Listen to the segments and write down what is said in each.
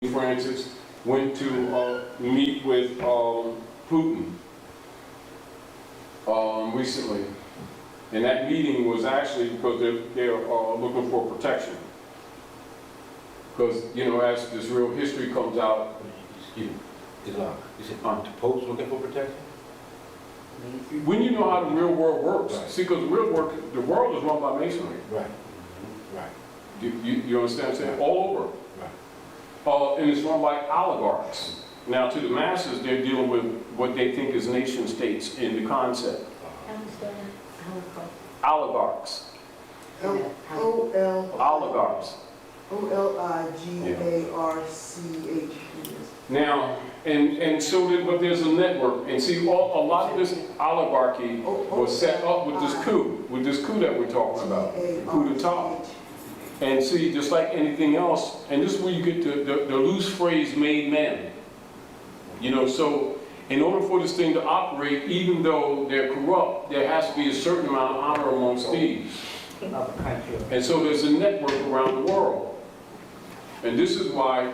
Francis went to meet with Putin recently. And that meeting was actually because they're looking for protection. Because, you know, as this real history comes out. Excuse me. Is it on the post looking for protection? When you know how the real world works, Right. see, because the world is run by masonry. Right. Right. You understand what I'm saying? All over. Right. And it's run by oligarchs. Now, to the masses, they're dealing with what they think is nation states in the concept. Oligarchs. Oligarchs. Oligarch. Now, and so but there's a network, and see, a lot of this oligarchy was set up with this coup that we're talking about, coup d'etat. And see, just like anything else, and this is where you get the loose phrase "made men." You know, so in order for this thing to operate, even though they're corrupt, there has to be a certain amount of honor amongst thieves. And so there's a network around the world, and this is why.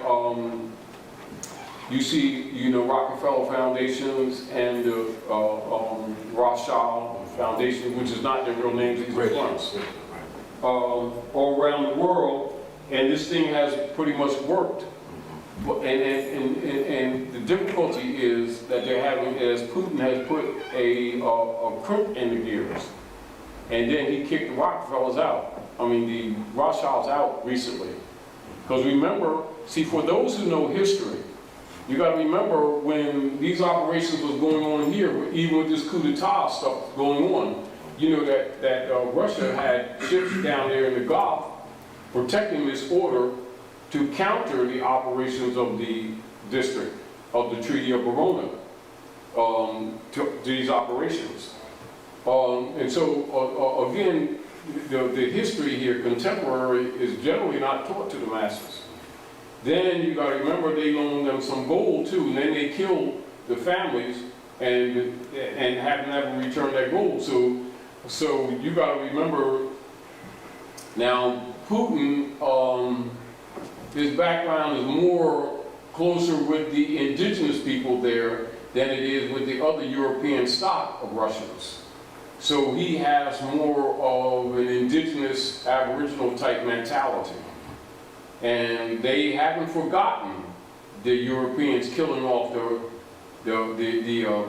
You see, you know, Rockefeller Foundations and the Rothschild Foundation, which is not their real names, these are fronts, all around the world, and this thing has pretty much worked. And the difficulty is that they're having, as Putin has put a crimp in the gears, and then he kicked the Rockefellers out. I mean, the Rothschilds out recently. Because remember, see, for those who know history, you got to remember when these operations was going on here, even with this coup d'etat stuff going on, you know that Russia had ships down there in the Gulf protecting this order to counter the operations of the district of the Treaty of Verona to these operations. And so again, the history here, contemporary, is generally not taught to the masses. Then you got to remember they loaned them some gold too, and then they killed the families and have never returned that gold. So you got to remember now Putin, his background is more closer with the indigenous people there than it is with the other European stock of Russians. So he has more of an indigenous Aboriginal type mentality. And they haven't forgotten the Europeans killing off the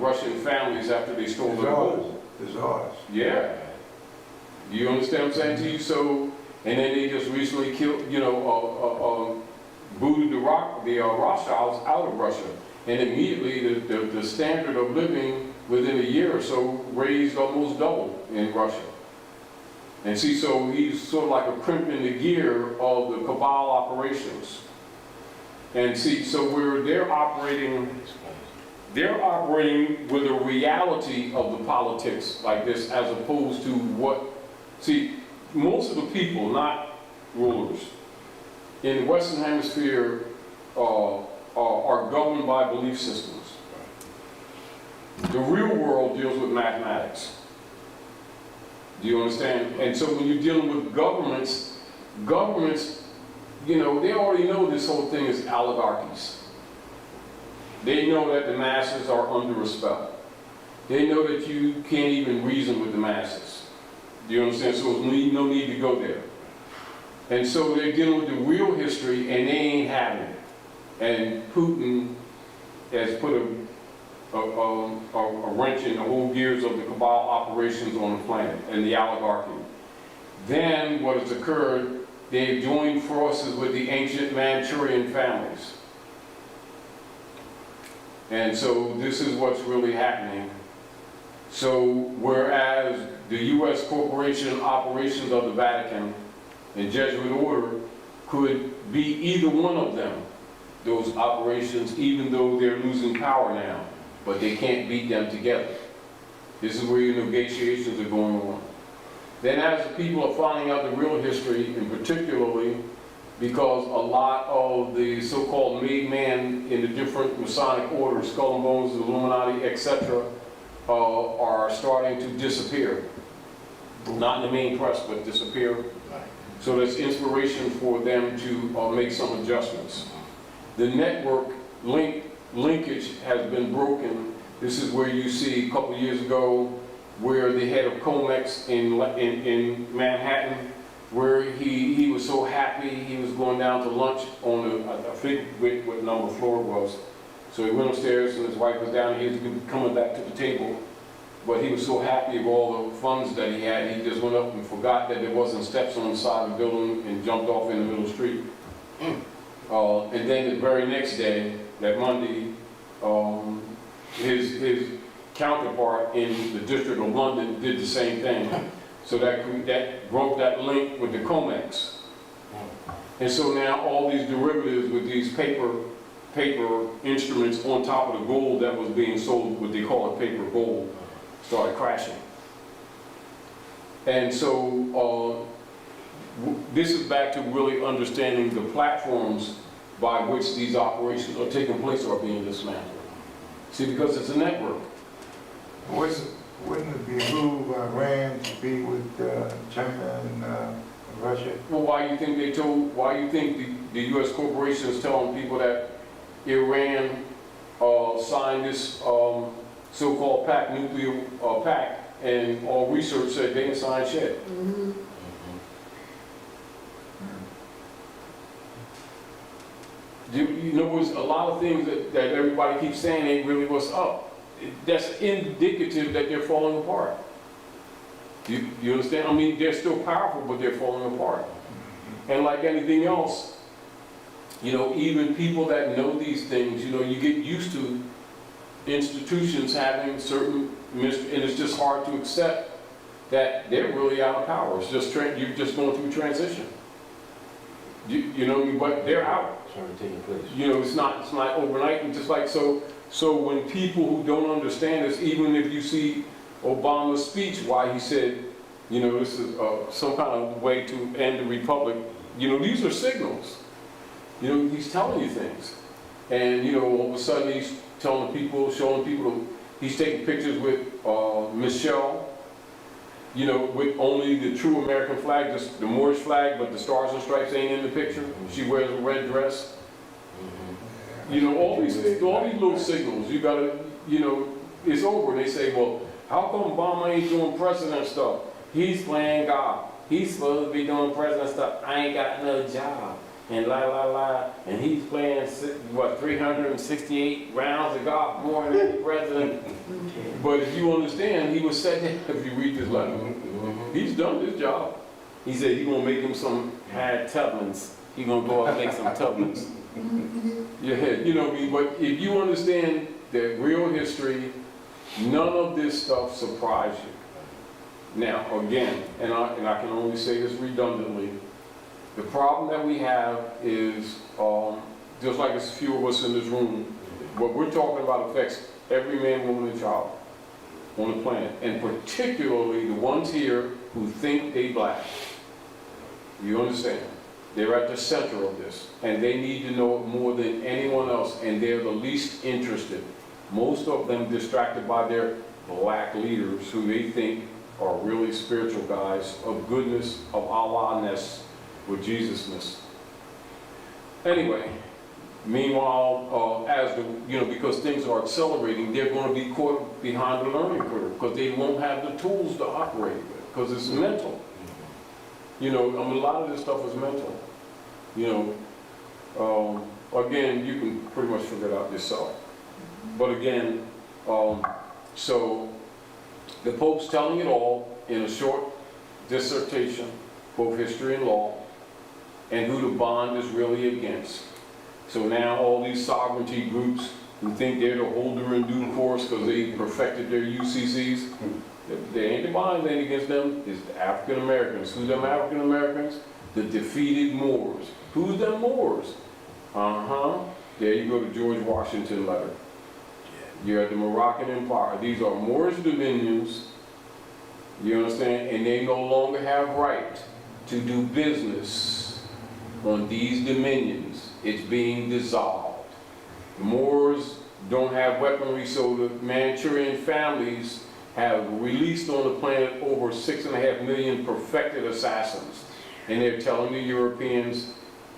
Russian families after they stole their gold. It's ours. Yeah. You understand what I'm saying to you? So, and then they just recently killed, you know, booted the Rothschilds out of Russia. And immediately the standard of living within a year or so raised almost double in Russia. And see, so he's sort of like a crimp in the gear of the cabal operations. And see, so where they're operating with a reality of the politics like this, as opposed to what, see, most of the people, not rulers, in the Western Hemisphere are governed by belief systems. The real world deals with mathematics. Do you understand? And so when you're dealing with governments, you know, they already know this whole thing is oligarchies. They know that the masses are under a spell. They know that you can't even reason with the masses. Do you understand? So there's no need to go there. And so they're dealing with the real history, and they ain't having it. And Putin has put a wrench in the whole gears of the cabal operations on the planet and the oligarchy. Then what has occurred, they've joined forces with the ancient Manchurian families. And so this is what's really happening. So whereas the U.S. corporation operations of the Vatican and Jesuit order could be either one of them, those operations, even though they're losing power now. But they can't beat them together. This is where your negotiations are going on. Then as the people are finding out the real history, and particularly because a lot of the so-called made man in the different Masonic orders, Skull and Bones, the Illuminati, etc., are starting to disappear. Not in the main press, but disappear. So there's inspiration for them to make some adjustments. the network linkage has been broken. This is where you see a couple of years ago where the head of Comex in Manhattan, where he was so happy he was going down to lunch on the, I think what number floor it was. So he went upstairs and his wife was down, he was coming back to the table. But he was so happy of all the funds that he had, he just went up and forgot that there wasn't steps on the side of the building and jumped off in the middle of the street. And then the very next day, that Monday, his counterpart in the District of London did the same thing. So that broke that link with the COMEX. And so now all these derivatives with these paper instruments on top of the gold that was being sold, what they call it paper gold, started crashing. And so this is back to really understanding the platforms by which these operations are taking place or being dismantled. See, because it's a network. Wouldn't it behoove Iran to be with China and Russia? Well, why do you think the U.S. corporation is telling people that Iran signed this so-called pact, nuclear pact, and all research said they didn't sign shit? Mm-hmm. You know, there's a lot of things that everybody keeps saying ain't really what's up. That's indicative that they're falling apart. You understand? I mean, they're still powerful, but they're falling apart. And like anything else, you know, even people that know these things, you know, you get used to institutions having certain, and it's just hard to accept that they're really out of power. It's just, you're just going through transition. You know, but they're out. It's already taking place. You know, it's not overnight, and just like, so when people who don't understand this, even if you see Obama's speech, why he said, you know, this is some kind of way to end the republic, you know, these are signals. You know, he's telling you things. And, you know, all of a sudden he's telling people, showing people, he's taking pictures with Michelle, you know, with only the true American flag, just the Moorish flag, but the stars and stripes ain't in the picture. She wears a red dress. You know, all these little signals, you gotta, you know, it's over. They say, well, how come Obama ain't doing president stuff? He's playing God. He's supposed to be doing president stuff. I ain't got no job. And and he's playing, what, 368 rounds of golf more than the president. But if you understand, he was said that, if you read this letter, he's done his job. He said he's gonna make him some Tubmans. He's gonna go out and make some Tubmans. Yeah, you know me, but if you understand the real history, none of this stuff surprised you. Now, again, and I can only say this redundantly, the problem that we have is, just like there's a few of us in this room, what we're talking about affects every man, woman, and child on the planet, and particularly the ones here who think they black. You understand? They're at the center of this, and they need to know it more than anyone else, and they're the least interested. Most of them distracted by their black leaders who they think are really spiritual guys of goodness, of Allah-ness, with Jesus-ness. Anyway, meanwhile, as the, you know, because things are accelerating, they're going to be caught behind the learning curve because they won't have the tools to operate with, because it's mental. You know, I mean, a lot of this stuff is mental. You know, again, you can pretty much figure it out yourself. But again, so the Pope's telling it all in a short dissertation, both history and law, and who the bond is really against. So now all these sovereignty groups who think they're the holder in due course because they perfected their UCCs, they ain't the bond ain't against them, it's the African Americans. Who's them African Americans? The defeated Moors. Who's them Moors? There you go, the George Washington letter. You're at the Moroccan Empire. These are Moorish dominions, you understand? And they no longer have right to do business on these dominions. It's being dissolved. The Moors don't have weaponry, so the Manchurian families have released on the planet over 6.5 million perfected assassins. And they're telling the Europeans,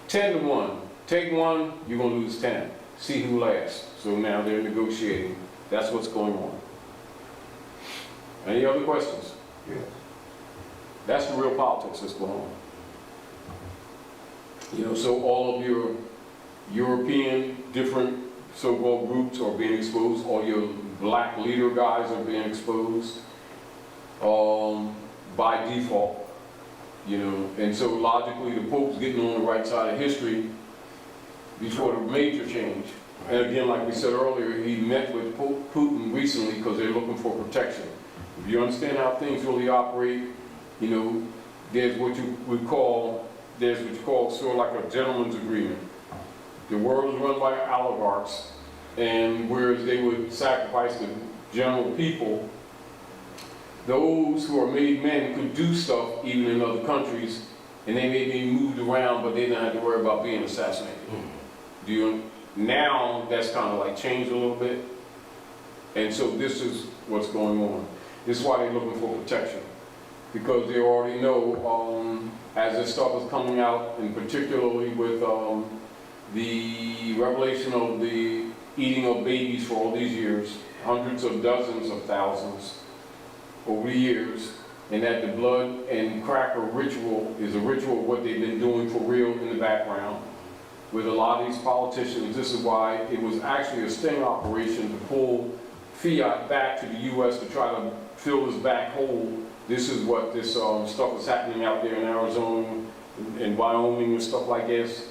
10 to 1, take one, you're gonna lose 10. See who lasts. So now they're negotiating. That's what's going on. Any other questions? Yes. That's the real politics that's going on. You know, so all of your European different so-called groups are being exposed. All your black leader guys are being exposed by default. You know, and so logically the Pope's getting on the right side of history before the major change. And again, like we said earlier, he met with Putin recently because they're looking for protection. If you understand how things really operate, you know, there's what you call sort of like a gentleman's agreement. The world is run by oligarchs, and whereas they would sacrifice the general people, those who are made men could do stuff even in other countries, and they may be moved around, but they don't have to worry about being assassinated. Now that's kind of like changed a little bit, and so this is what's going on. This is why they're looking for protection, because they already know as this stuff is coming out, and particularly with the revelation of the eating of babies for all these years, hundreds of dozens of thousands over the years, and that the blood and cracker ritual is a ritual of what they've been doing for real in the background. With a lot of these politicians, this is why it was actually a sting operation to pull fiat back to the U.S. to try to fill this back hole. This is what this stuff is happening out there in Arizona and Wyoming and stuff like this.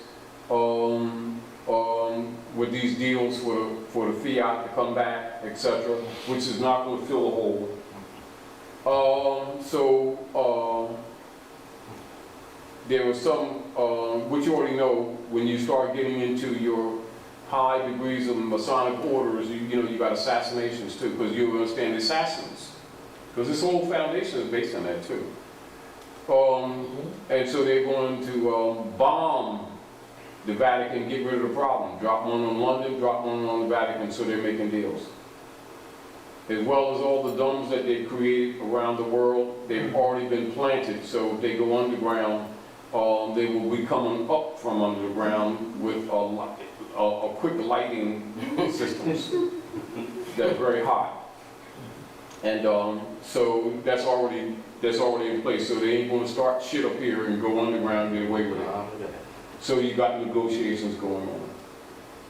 With these deals for the fiat to come back, etc., which is not going to fill the hole. There was some, which you already know, when you start getting into your high degrees of Masonic orders, you know, you got assassinations too, because you understand assassins. Because this whole foundation is based on that too. And so they're going to bomb the Vatican, get rid of the problem. Drop one on London, drop one on the Vatican, so they're making deals. As well as all the domes that they've created around the world, they've already been planted, so if they go underground, they will be coming up from under the ground with a quick lighting systems that's very hot. And so that's already in place, so they ain't going to start shit up here and go underground and get away with it. So you got negotiations going on.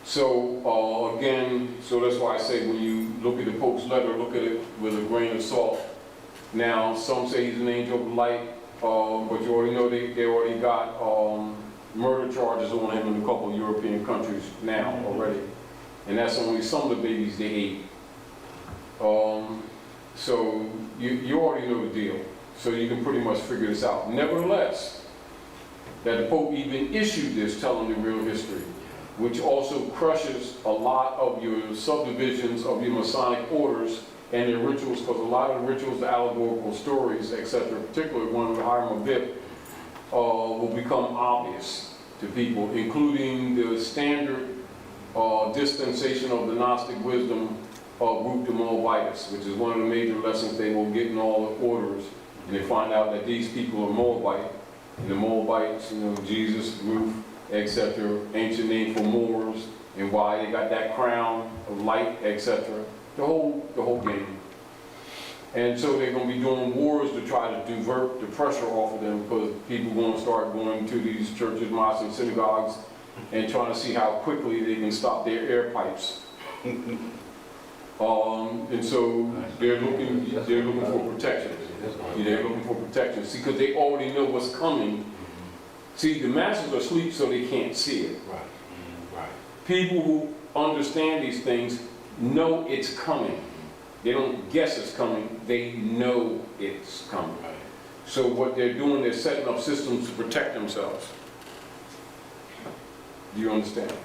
So again, so that's why I say when you look at the Pope's letter, look at it with a grain of salt. Now, some say he's an angel of light, but you already know they already got murder charges on him in a couple of European countries now already. And that's only some of the babies they ate. So you already know the deal. So you can pretty much figure this out. Nevertheless, that the Pope even issued this telling the real history, which also crushes a lot of your subdivisions of your Masonic orders and their rituals, because a lot of the rituals, the allegorical stories, etc., particularly one of the Hiram Aviv, will become obvious to people, including the standard dispensation of the Gnostic wisdom of Root to Moabites, which is one of the major lessons they will get in all the orders. And they find out that these people are Moabite, and the Moabites, you know, Jesus, Ruth, etc., ancient name for Moors, and why they got that crown of light, etc. The whole game. And so they're going to be doing wars to try to divert the pressure off of them, because people are going to start going to these churches, mosques, and synagogues and trying to see how quickly they can stop their air pipes. And so they're looking for protection. They're looking for protection. See, because they already know what's coming. See, the masses are asleep, so they can't see it. Right. People who understand these things know it's coming. They don't guess it's coming, they know it's coming. Right. So what they're doing, they're setting up systems to protect themselves. Do you understand? Yes.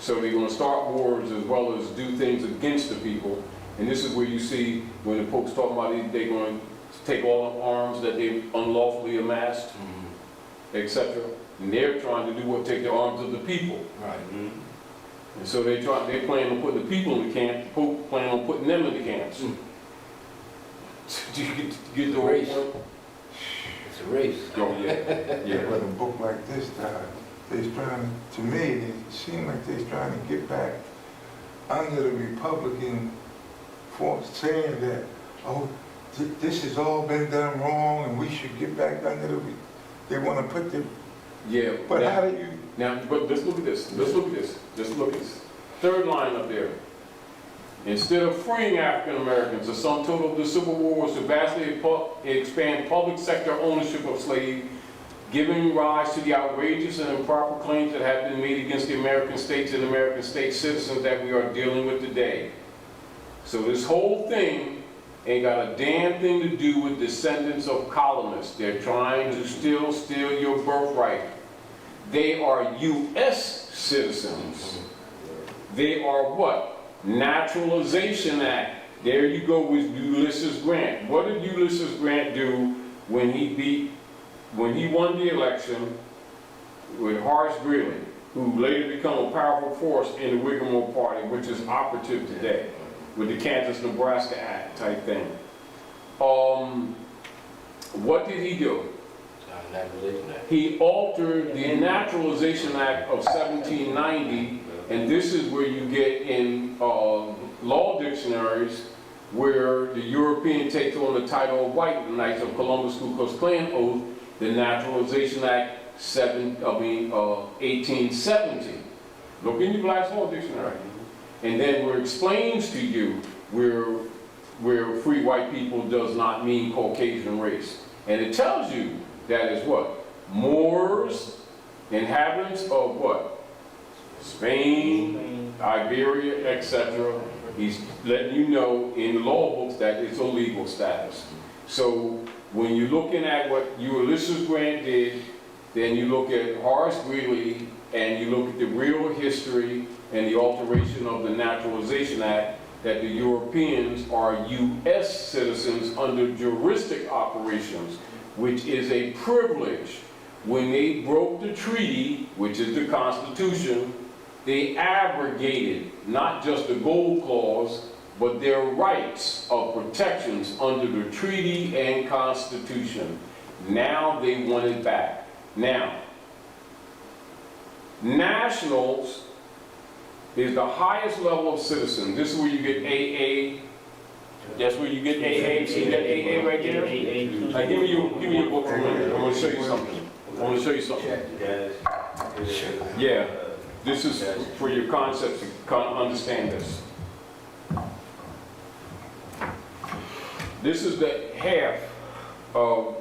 So they're going to start wars as well as do things against the people. And this is where you see when the Pope's talking about they're going to take all the arms that they've unlawfully amassed, etc. And they're trying to do what? Take the arms of the people. Right. And so they're planning on putting the people in the camp, the Pope planning on putting them in the camps. Do you get the race? whole point? It's a race. Oh, yeah. With a book like this, they're trying, to me, it seems like they're trying to get back under the Republican force, saying that, oh, this has all been done wrong and we should get back under the, they want to put the, Yeah. but now, how do you, Now, but let's look at this. Let's look at this. Just look at this. Third line up there. Instead of freeing African Americans, the sum total of the Civil War was to vastly expand public sector ownership of slaves, giving rise to the outrageous and improper claims that have been made against the American states and American state citizens that we are dealing with today. So this whole thing ain't got a damn thing to do with descendants of colonists. They're trying to still steal your birthright. They are U.S. citizens. They are what? Naturalization Act. There you go with Ulysses Grant. What did Ulysses Grant do when he won the election with Horace Greeley, who later became a powerful force in the Whigmore Party, which is operative today, with the Kansas-Nebraska Act type thing. What did he do? He altered the Naturalization Act of 1790, and this is where you get in law dictionaries where the European takes on the title of white Knights of Columbus Ku Klux Klan oath, the Naturalization Act 1870. Look in your Black's Law Dictionary. And then where it explains to you where free white people does not mean Caucasian race. And it tells you that is what? Moors, inhabitants of what? Spain, Iberia, etc. He's letting you know in the law books that it's a legal status. So when you're looking at what Ulysses Grant did, then you look at Horace Greeley and you look at the real history and the alteration of the Naturalization Act, that the Europeans are U.S. citizens under juristic operations, which is a privilege. When they broke the treaty, which is the Constitution, they abrogated not just the Gold Clause, but their rights of protections under the treaty and Constitution. Now they want it back. Now, nationals is the highest level of citizen. This is where you get AA. That's where you get AA. See that AA right there? Give me your book for a minute. I want to show you something. Yeah, this is for your concepts to understand this. This is the half of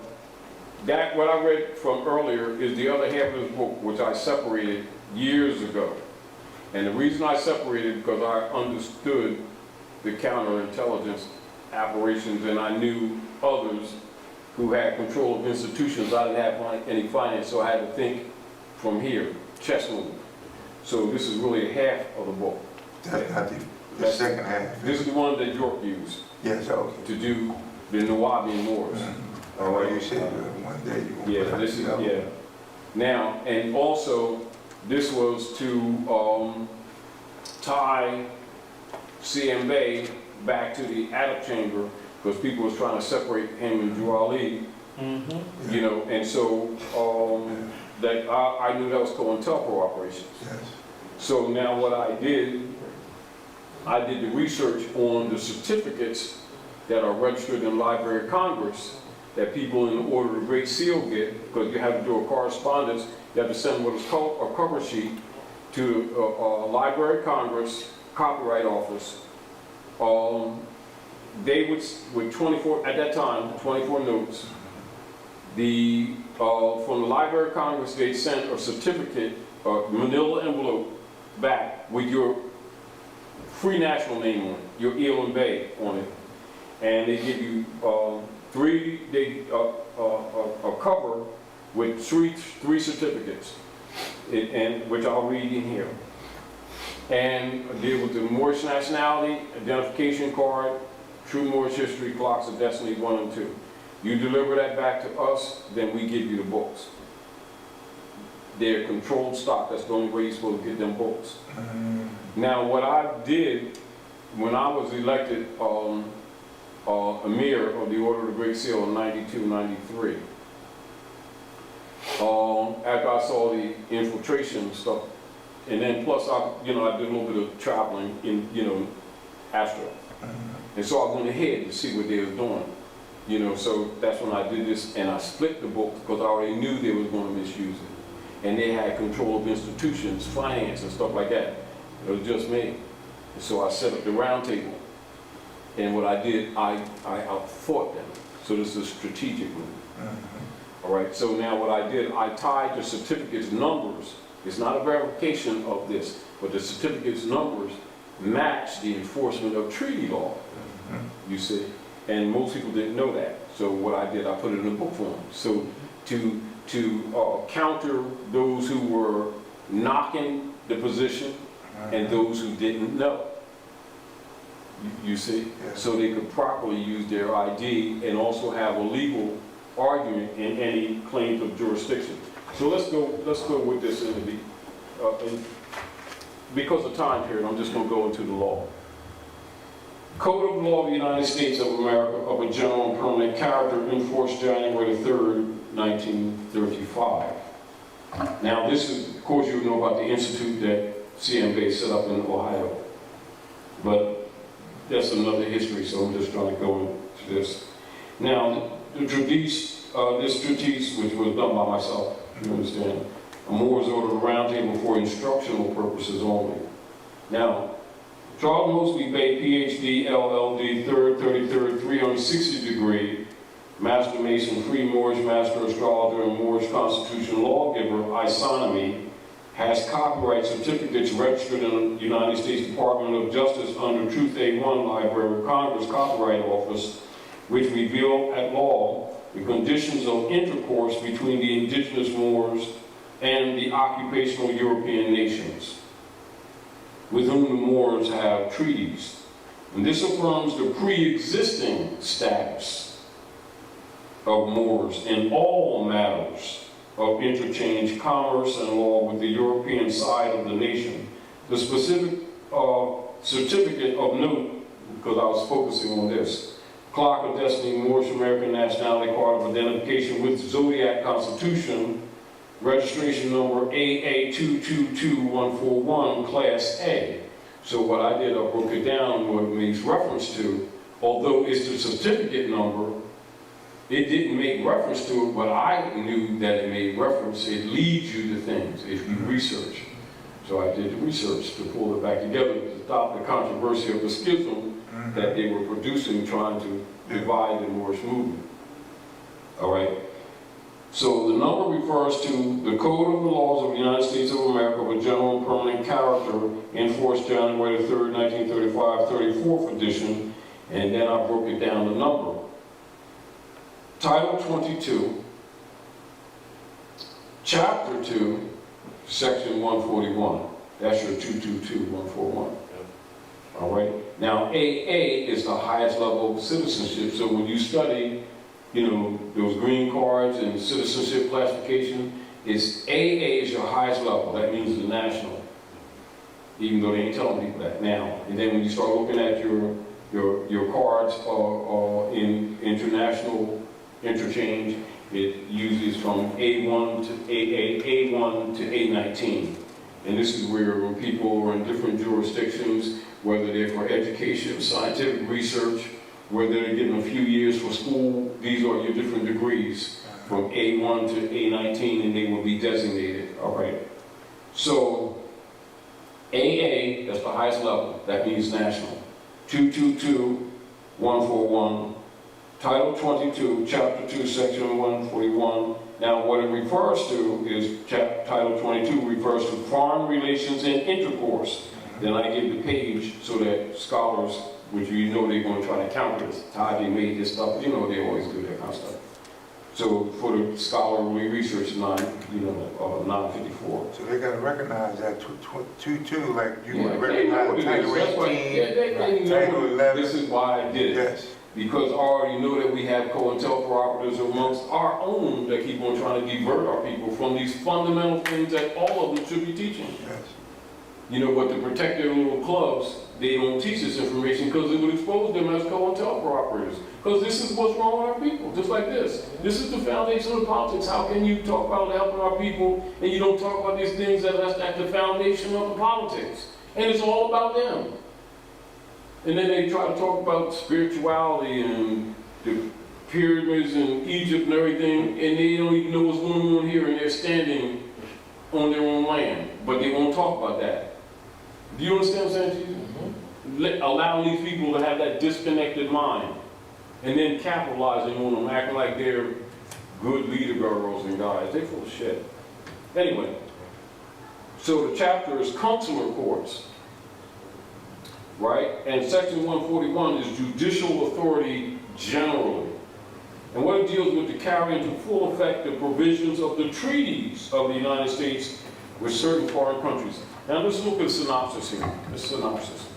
that. What I read from earlier is the other half of this book, which I separated years ago. And the reason I separated because I understood the counterintelligence operations, and I knew others who had control of institutions. I didn't have any finance, so I had to think from here, chess move. So this is really half of the book. that's not the second half? This is the one that York used. Yes, okay. To do the Nawabian Wars. Oh, well, you said one day you were. Yeah, this is, yeah. Now, and also, this was to tie CM Bey back to the Attic Chamber, because people was trying to separate him and Drew Ali, you know, and so that I knew that was COINTELPRO operations. Yes. So now what I did the research on the certificates that are registered in Library of Congress that people in the Order of the Great Seal get, because you have to do a correspondence, you have to send what is called a cover sheet to the Library of Congress, Copyright Office. They would, with 24, at that time, 24 notes, from the Library of Congress, they sent a certificate, a manila envelope back with your free national name on it, your Elam Bay on it, and they give you a cover with three certificates, and which I'll read in here, and deal with the Moorish nationality, identification card, true Moorish history, clocks of destiny 1 and 2. You deliver that back to us, then we give you the books. They're controlled stock. That's the only way you're supposed to get them books. Now, what I did when I was elected Emir of the Order of the Great Seal in 92, 93, after I saw the infiltration stuff. And then plus I did a little bit of traveling in, Astro. And so I went ahead to see what they were doing. So that's when I did this, and I split the book because I already knew they was going to misuse it. And they had control of institutions, finance and stuff like that. It was just me. And so I set up the round table. And what I did, I outfought them. So this is a strategic move. All right, so now what I did, I tied the certificate's numbers. It's not a verification of this, but the certificate's numbers match the enforcement of treaty law, you see. And most people didn't know that. So what I did, I put it in a book form. So to counter those who were knocking the position and those who didn't know. You see? Yeah. So they could properly use their ID and also have a legal argument in any claims of jurisdiction. So let's go with this because of time period, I'm just going to go into the law. Code of Law of the United States of America of a general and permanent character enforced January 3rd, 1935. Now this is, of course you know about the institute that CM Bey set up in Ohio. But that's another history, so I'm just trying to go into this. Now, this treatise, which was done by myself, you understand, a Moore's Order of Roundtable for instructional purposes only. Now, Charles Mosby Bey, PhD, LLD, 3rd, 33rd, 360 degree, Master Mason, Free Moorish, Master Astrologer, and Moorish Constitution Lawgiver, Isonomy, has copyright certificates registered in the United States Department of Justice under Truth A1 Library of Congress Copyright Office, which reveal at law the conditions of intercourse between the indigenous Moors and the occupational European nations, with whom the Moors have treaties. And this affirms the pre-existing status of Moors in all matters of interchange, commerce, and law with the European side of the nation. The specific certificate of note, because I was focusing on this, Clock of Destiny, Moorish American Nationality Card of Identification with Zodiac Constitution, registration number AA222141, Class A. So what I did, I broke it down what it makes reference to, although it's the certificate number. It didn't make reference to it, but I knew that it made reference. It leads you to things if you research. So I did the research to pull it back together to stop the controversy of the schism that they were producing, trying to divide the Moorish movement. All right? So the number refers to the Code of the Laws of the United States of America of a general and permanent character enforced January 3rd, 1935, 34th edition, and then I broke it down to number. Title 22, Chapter 2, Section 141. That's your 222-141. All right? Now, AA is the highest level of citizenship. So when you study, those green cards and citizenship classification, AA is your highest level. That means the national. Even though they ain't telling people that now. And then when you start looking at your cards in international interchange, it uses from A1 to A1 to A19. And this is where when people are in different jurisdictions, whether they're for education, scientific research, whether they're getting a few years for school, these are your different degrees from A1 to A19, and they will be designated, all right? So AA, that's the highest level, that means national. 222-141, Title 22, Chapter 2, Section 141. Now what it refers to is, Title 22 refers to foreign relations and intercourse. Then I give the page so that scholars, which they're going to try to counter this, how they made this stuff, they always do that kind of stuff. So for the scholarly research, 954. So they got to recognize that 22, like you Yeah, recognize Title 18, Title 11. This is why I did it. Yes. Because I already know that we have COINTELPROPERATors amongst our own that keep on trying to divert our people from these fundamental things that all of them should be teaching. Yes. But to protect their little clubs, they don't teach this information because it would expose them as COINTELPRO operators. Because this is what's wrong with our people, just like this. This is the foundation of politics. How can you talk about helping our people and you don't talk about these things that's at the foundation of the politics? And it's all about them. And then they try to talk about spirituality and the pyramids in Egypt and everything, and they don't even know what's going on here, and they're standing on their own land, but they won't talk about that. Do you understand what I'm saying to you? Allowing these people to have that disconnected mind, and then capitalizing on them, acting like they're good leader girls and guys. They're full of shit. Anyway, so the chapter is consular courts, right? And section 141 is judicial authority generally. And what it deals with to carry into full effect the provisions of the treaties of the United States with certain foreign countries. Now let's look at a synopsis here. A synopsis.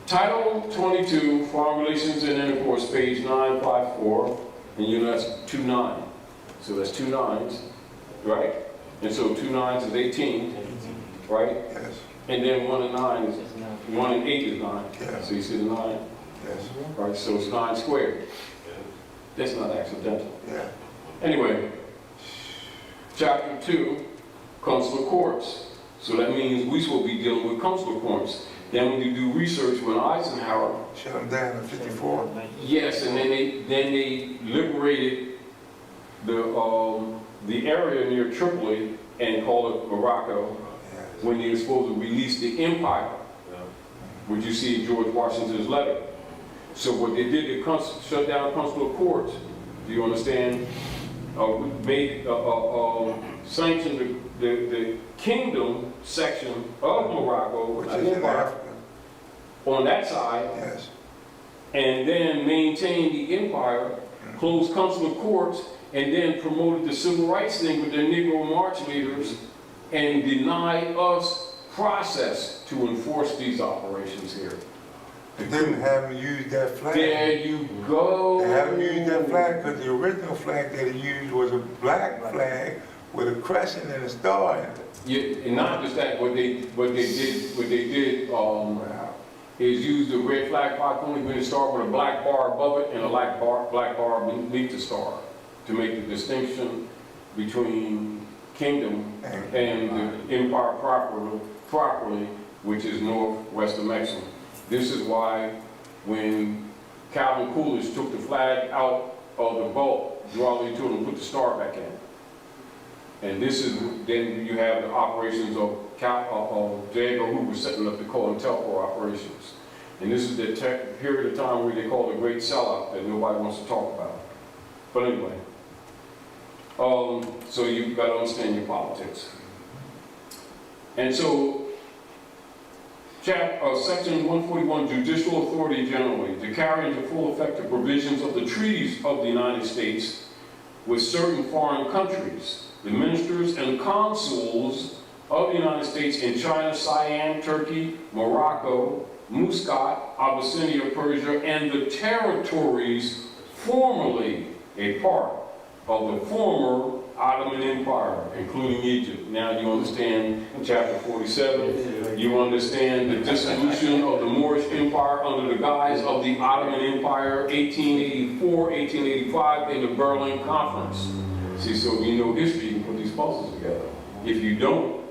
Title 22, Foreign Relations and Intercourse, page 954, and that's 2-9. So that's 2 nines, right? And so 2 nines is 18, right? Yes. And then 1 and 9 is 1 and 8 is 9. Yes. So you see the 9? Yes. Right, so it's 9 squared. That's not accidental. Yeah. Anyway, chapter 2, consular courts. So that means we will be dealing with consular courts. Then when you do research with Eisenhower, Shut them down in 54. yes, and then they liberated the area near Tripoli and called it Morocco Yes. when they were supposed to release the empire, which you see in George Washington's letter. So what they did, they shut down consular courts. Do you understand? Sanctioned the kingdom section of Morocco, Which is in Africa. on that side, Yes. and then maintained the empire, closed consular courts, and then promoted the civil rights thing with their Negro March leaders, and denied us process to enforce these operations here. They didn't have them use that flag. There you go. They haven't used that flag because the original flag that he used was a black flag with a crescent and a star in it. Yeah, and not just that, what they did is use the red flag only when it started with a black bar above it and a black bar beneath the star to make the distinction between kingdom and the empire properly, which is northwest of Amexem. This is why when Calvin Coolidge took the flag out of the boat, Drawley told him to put the star back in. And this is, then you have the operations of J. Edgar Hoover setting up the COINTELPRO operations. And this is the period of time where they call the great sellout that nobody wants to talk about. But anyway, so you've got to understand your politics. And so, Section 141, Judicial Authority Generally, to carry into full effect the provisions of the treaties of the United States with certain foreign countries, the ministers and consuls of the United States in China, Siam, Turkey, Morocco, Muscat, Abyssinia, Persia, and the territories formerly a part of the former Ottoman Empire, including Egypt. Now you understand chapter 47. You understand the dissolution of the Moorish Empire under the guise of the Ottoman Empire, 1884, 1885, in the Berlin Conference. See, so you know history, you can put these puzzles together. If you don't,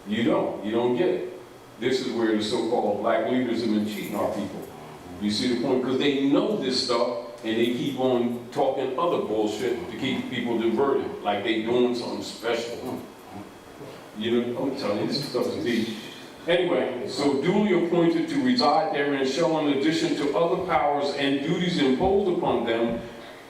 you don't get it. This is where the so-called black leaders have been cheating our people. You see the point? Because they know this stuff, and they keep on talking other bullshit to keep people diverted, like they doing something special. I'm telling you, this stuff is deep. Anyway, so duly appointed to reside therein shall, in addition to other powers and duties imposed upon them,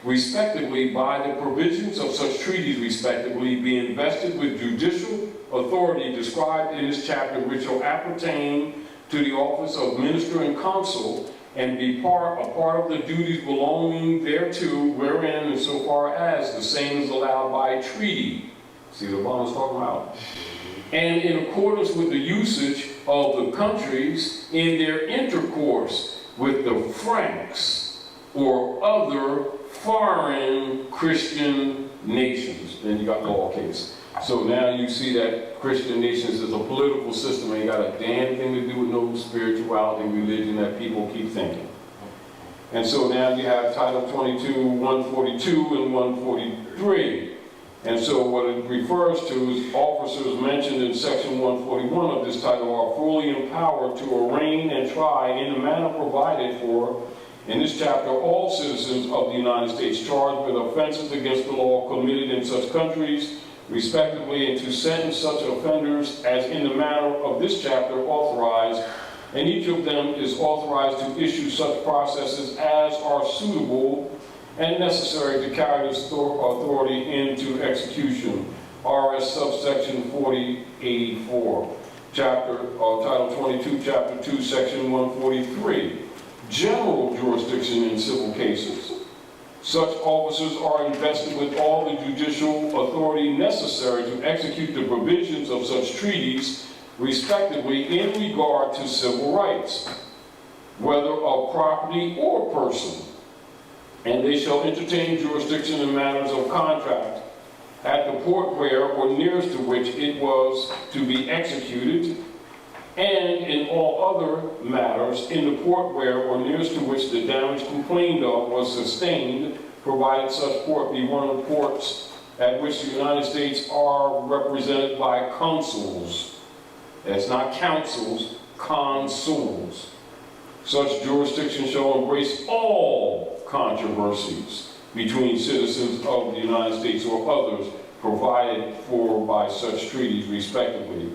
respectively by the provisions of such treaties, respectively, be invested with judicial authority described in this chapter, which shall appertain to the office of minister and consul, and be a part of the duties belonging thereto, wherein and so far as the same is allowed by treaty. See what Obama's talking about? And in accordance with the usage of the countries in their intercourse with the Franks or other foreign Christian nations. Then you got lowercase. So now you see that Christian nations is a political system, ain't got a damn thing to do with no spirituality and religion that people keep thinking. And so now you have Title 22, 142, and 143. And so what it refers to is officers mentioned in Section 141 of this title are fully empowered to arraign and try in the manner provided for in this chapter all citizens of the United States charged with offenses against the law committed in such countries, respectively, and to sentence such offenders as in the manner of this chapter authorized, and each of them is authorized to issue such processes as are suitable and necessary to carry this authority into execution. RS subsection 4084, Title 22, Chapter 2, Section 143. General jurisdiction in civil cases. Such officers are invested with all the judicial authority necessary to execute the provisions of such treaties, respectively, in regard to civil rights, whether of property or person. And they shall entertain jurisdiction in matters of contract at the port where or nearest to which it was to be executed, and in all other matters in the port where or nearest to which the damage complained of was sustained, provided such port be one of the ports at which the United States are represented by consuls. That's not councils, consuls. Such jurisdiction shall embrace all controversies between citizens of the United States or others provided for by such treaties, respectively.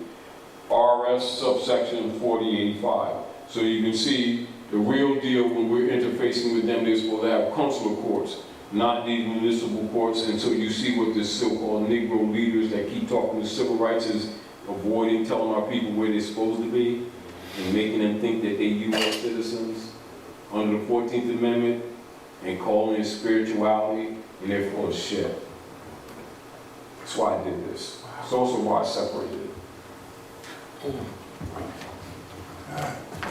RS subsection 4085. So you can see the real deal when we're interfacing with them, they're supposed to have consular courts, not these municipal courts. And so you see what this so-called Negro leaders that keep talking to civil rights is avoiding telling our people where they're supposed to be and making them think that they're U.S. citizens under the 14th Amendment and calling it spirituality, and they're full of shit. That's why I did this. It's also why I separated it.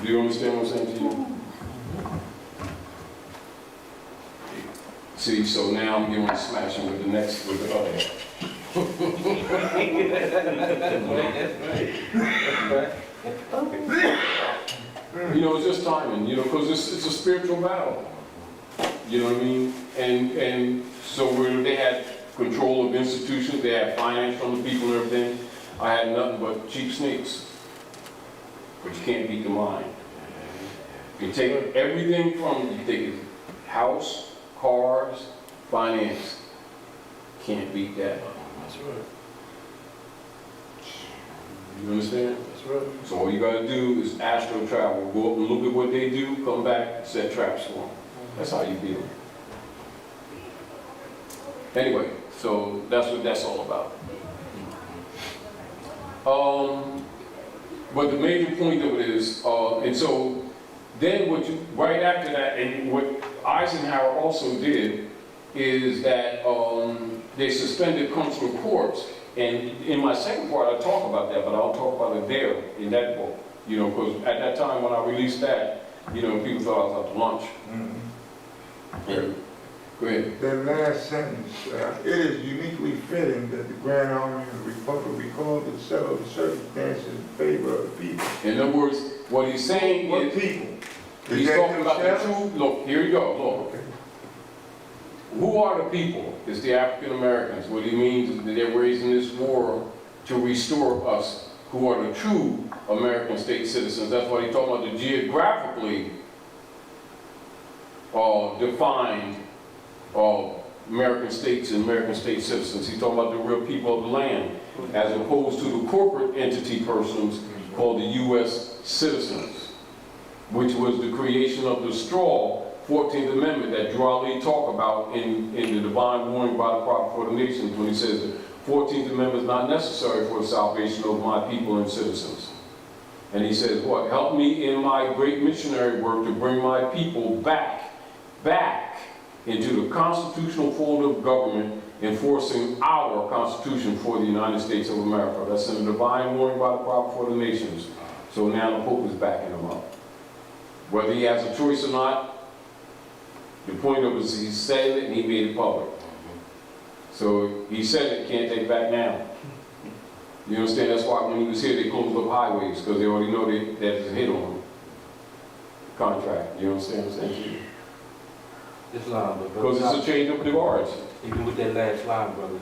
Do you understand what I'm saying to you? See, so now I'm giving a smashing with the next, with the other. You know, it's just timing, you know, because it's a spiritual battle. You know what I mean? And so where they had control of institutions, they had finance from the people and everything. I had nothing but cheap sneaks. But you can't beat the mind. You take everything from, you take his house, cars, finance. Can't beat that. That's right. You understand? That's right. So all you gotta do is astral travel. Go up and look at what they do, come back, set traps for them. That's how you deal. Anyway, so that's what that's all about. But the major point of it is, and so then right after that, and what Eisenhower also did is that they suspended consular courts. And in my second part, I talk about that, but I'll talk about it there in that book. You know, because at that time when I released that, you know, people thought I was out to lunch. And, go ahead. That last sentence, it is uniquely fitting that the Grand Army of the Republic recall the settled circumstances in favor of the people. In other words, what he's saying What is, people? he's talking about the true, look, here you go, look. Okay. Who are the people? It's the African Americans. What he means is that they're raising this war to restore us, who are the true American state citizens. That's what he's talking about, the geographically defined American states and American state citizens. He's talking about the real people of the land, as opposed to the corporate entity persons called the U.S. citizens, which was the creation of the straw 14th Amendment that Drew Ali talked about in the divine warning by the prophet for the nations when he says the 14th Amendment is not necessary for the salvation of my people and citizens. And he says, what? Help me in my great missionary work to bring my people back into the constitutional fold of government, enforcing our Constitution for the United States of America. That's in the divine warning by the prophet for the nations. So now the Pope is backing him up. Whether he has a choice or not, the point of it is he said it and he made it public. So he said it, can't take it back now. You understand? That's why when he was here, they closed up highways, because they already know that there's a hit on them. Contract, you understand what I'm saying to you? This line, but Because it's a change of the guards. even with that last line, brother,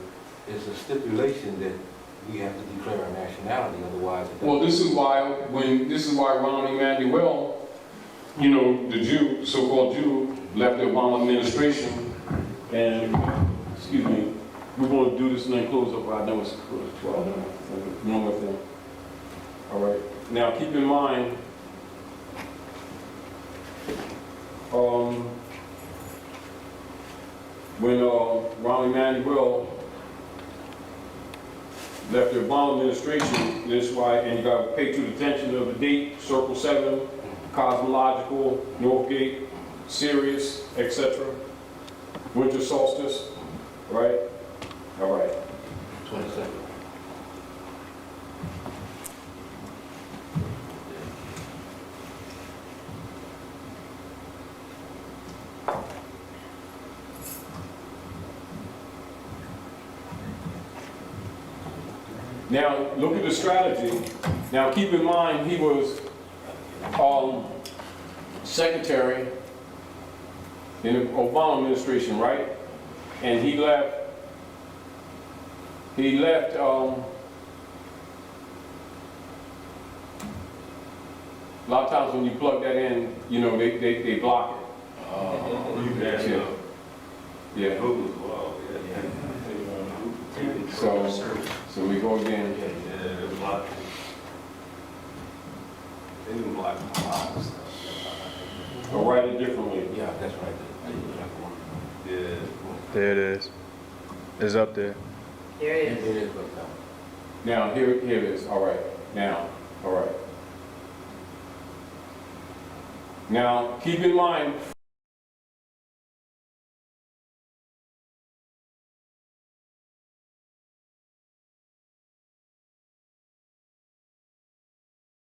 it's a stipulation that we have to declare our nationality, otherwise it Well, doesn't. this is why Ron Emanuel, you know, the Jew, the so-called Jew, left the Obama administration, and, excuse me, we're going to do this and then close up. I know it's 12. One more thing. All right. Now, keep in mind, when Ron Emanuel left the Obama administration, this is why, and you got to pay true attention of the date, Circle 7, Cosmological, Northgate, Sirius, etc. Winter solstice, right? All right. 22nd. Now, look at the strategy. Now, keep in mind, he was secretary in the Obama administration, right? And he left, a lot of times when you plug that in, you know, they block it. Yeah. So we go again. Or write it differently. Yeah, that's right. Yeah. There it is. It's up there. Here it It is. is, but Now, here it is. All right. Now, all right. Now, keep in mind,